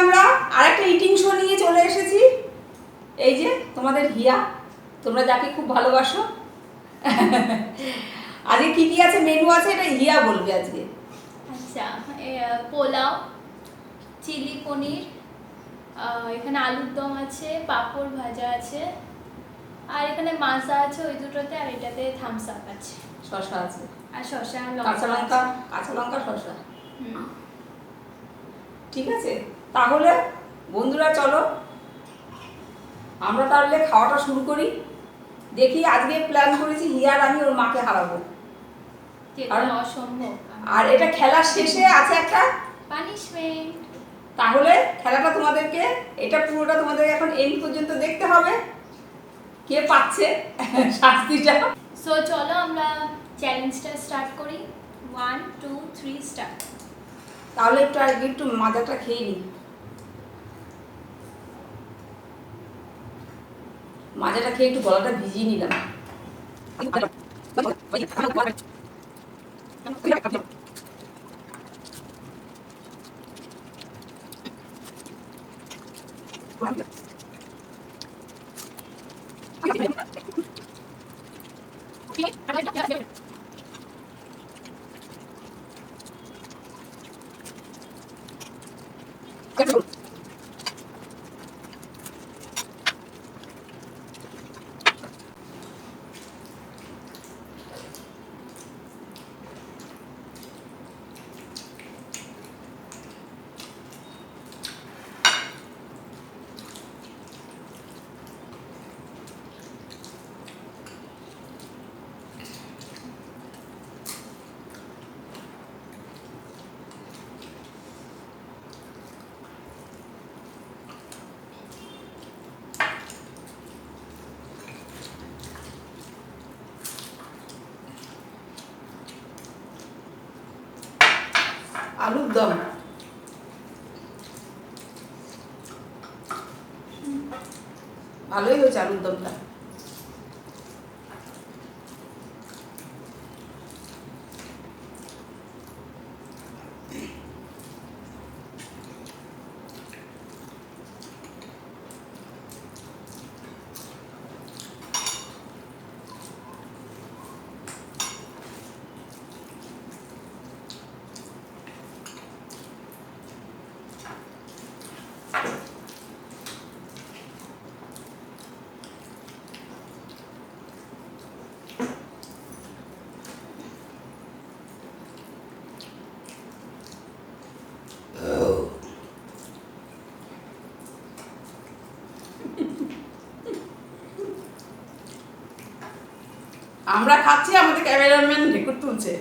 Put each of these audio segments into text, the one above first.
আমরা আরেকটা eating show নিয়ে চলে এসেছি। এই যে তোমাদের হিয়া, তোমরা যাকে খুব ভালোবাসো। আজকে কি কি আছে মেনু আছে এটা হিয়া বলবে আজকে। আচ্ছা, পোলাও, চিলি পনির, এখানে আলুর দম আছে, পাঁপড় ভাজা আছে, আর এখানে মাজা আছে ওই দুটোতে, আর এটাতে থামস আপ আছে, শসা আছে, আর শসা, কাঁচা লঙ্কা শসা। ঠিক আছে, তাহলে বন্ধুরা চলো আমরা তাহলে খাওয়াটা শুরু করি। দেখি আজকে প্ল্যান করেছি হিয়ার আমি ওর মাকে হারাবো, অসম্ভব। আর এটা খেলার শেষে আছে একটা পানিশমেন্ট। তাহলে খেলাটা তোমাদেরকে, এটা পুরোটা তোমাদের এখন এন্ড পর্যন্ত দেখতে হবে কে পাচ্ছে শাস্তিটা। সো চলো আমরা চ্যালেঞ্জটা স্টার্ট করি। 1 2 3 স্টার্ট। তাহলে একটু মাজাটা খেয়ে নিই। মাজাটা খেয়ে একটু গলাটা ভিজিয়ে নিলাম। আলুর দম ভালোই হয়েছে আলুর দমটা। আমরা খাচ্ছি, আমাদের ক্যামেরাম্যান রেকর্ড তুলছে।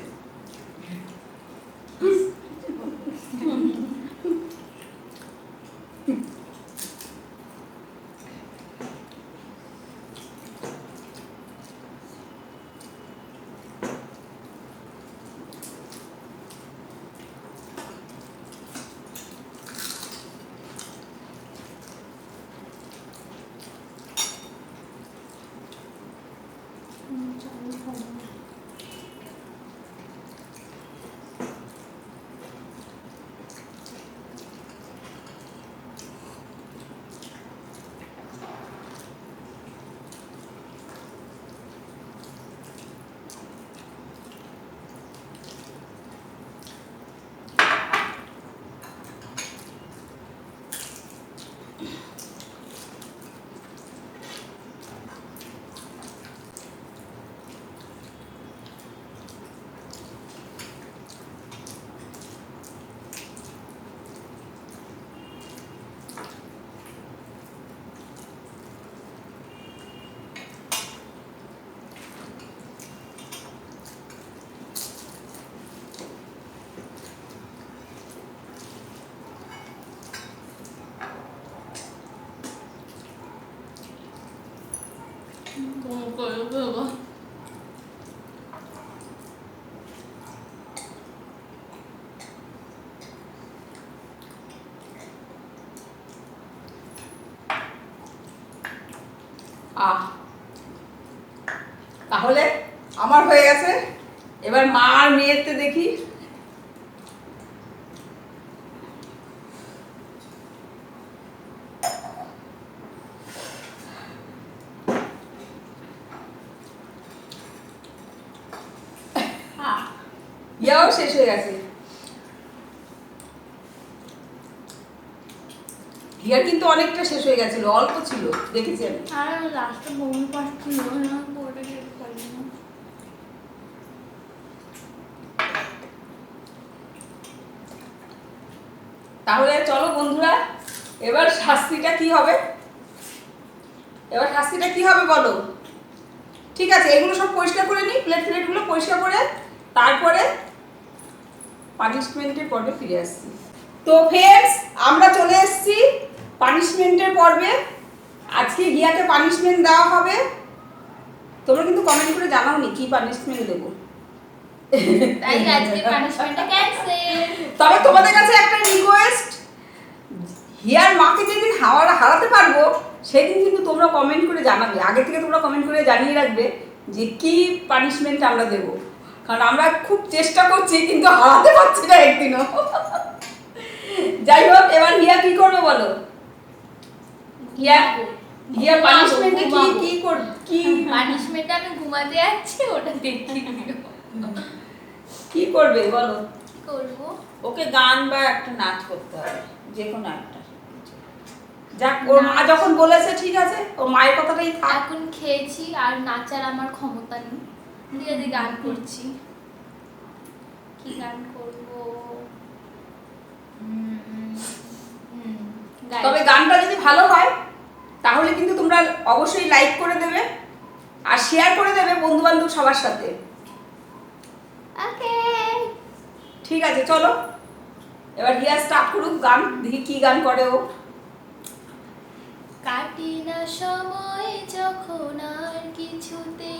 তাহলে আমার হয়ে গেছে, এবার মা আর মেয়েরতে দেখি। ইয়াও শেষ হয়ে গেছে। হিয়ার কিন্তু অনেকটা শেষ হয়ে গেছিল, অল্প ছিল দেখেছি আমি। আর লাস্টে বমি পাচ্ছিল না, পরে খেতে পারি না। তাহলে চলো বন্ধুরা, এবার শাস্তিটা কি হবে? এবার শাস্তিটা কি হবে বলো? ঠিক আছে, এগুলো সব পরিষ্কার করে নিই, প্লেটগুলো পরিষ্কার করে তারপরে পানিশমেন্টের পর্বে ফিরে আসছি। তো ফ্রেন্ডস, আমরা চলে এসেছি পানিশমেন্টের পর্বে। আজকে হিয়াকে পানিশমেন্ট দেওয়া হবে। তোমরা কিন্তু কমেন্ট করে জানাওনি কি পানিশমেন্ট দেবো, তাই আজকে পানিশমেন্টটা ক্যান্সেল। তবে তোমাদের কাছে একটা রিকোয়েস্ট, হিয়ার মাকে যেদিন হারাতে পারবো সেদিন কিন্তু তোমরা কমেন্ট করে জানাবে। আগে থেকে তোমরা কমেন্ট করে জানিয়ে রাখবে যে কি পানিশমেন্ট আমরা দেবো, কারণ আমরা খুব চেষ্টা করছি কিন্তু হারাতে পারছি না একদিনও। যাই হোক, এবার হিয়া কি করবে বলো? হিয়া পানিশমেন্টে কি করবে? কি পানিশমেন্টে আমি ঘুমাতে যাচ্ছি, ওটা দেখি কি করবে বলো? কি করব? ওকে গান বা একটা নাচ করতে হবে, যে কোনো একটা। যাক, ওর মা যখন বলেছে ঠিক আছে, ওর মায়ের কথাটাই থাক। এখন খেয়েছি আর নাচার আমার ক্ষমতা নেই, দিয়ে দিয়ে গান করছি। কি গান করব? তবে গানটা যদি ভালো হয় তাহলে কিন্তু তোমরা অবশ্যই লাইক করে দেবে আর শেয়ার করে দেবে বন্ধু বান্ধব সবার সাথে। ওকে, ঠিক আছে, চলো এবার হিয়া স্টার্ট করুক গান, দেখি কি গান করে ও। কাটি না সময় যখন আর কিছুতে,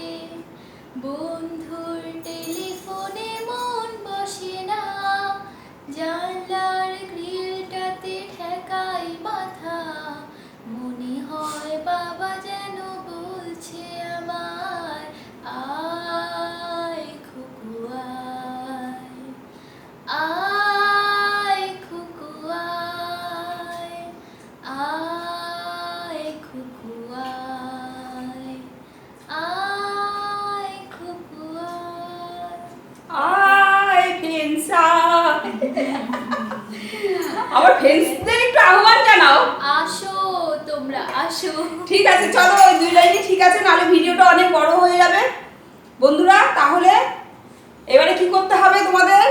বন্ধুর টেলিফোনে মন বসে না, জানলার গ্রিলটাতে ঠেকাই মাথা, মনে হয় বাবা যেন বলছে আমার, আয় খুকু আয়, আয় খুকু আয়, আয় খুকু আয়, আয় খুকু আয়। আয় ফ্রেন্ডস, আমার ফ্রেন্ডসদের একটু আহ্বান জানাও। আসো তোমরা আসো। ঠিক আছে, চলো ওই দুই লাইনই ঠিক আছে, নাহলে ভিডিওটা অনেক বড় হয়ে যাবে। বন্ধুরা, তাহলে এবারে কি করতে হবে তোমাদের?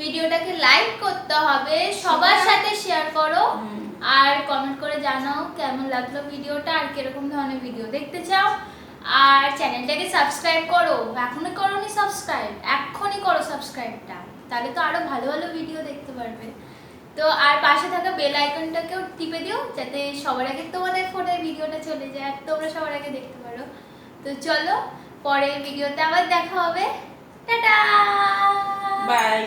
ভিডিওটাকে লাইক করতে হবে, সবার সাথে শেয়ার করো, আর কমেন্ট করে জানাও কেমন লাগলো ভিডিওটা আর কিরকম ধরনের ভিডিও দেখতে চাও। আর চ্যানেলটাকে সাবস্ক্রাইব করো, এখনই করোনি সাবস্ক্রাইব, এখনই করো সাবস্ক্রাইবটা, তাহলে তো আরো ভালো ভালো ভিডিও দেখতে পারবে। তো আর পাশে থাকা বেল আইকনটাকেও টিপে দিও, যাতে সবার আগে তোমাদের ফোনে ভিডিওটা চলে যায় আর তোমরা সবার আগে দেখতে পারো। তো চলো, পরের ভিডিওতে আবার দেখা হবে। Tata, by.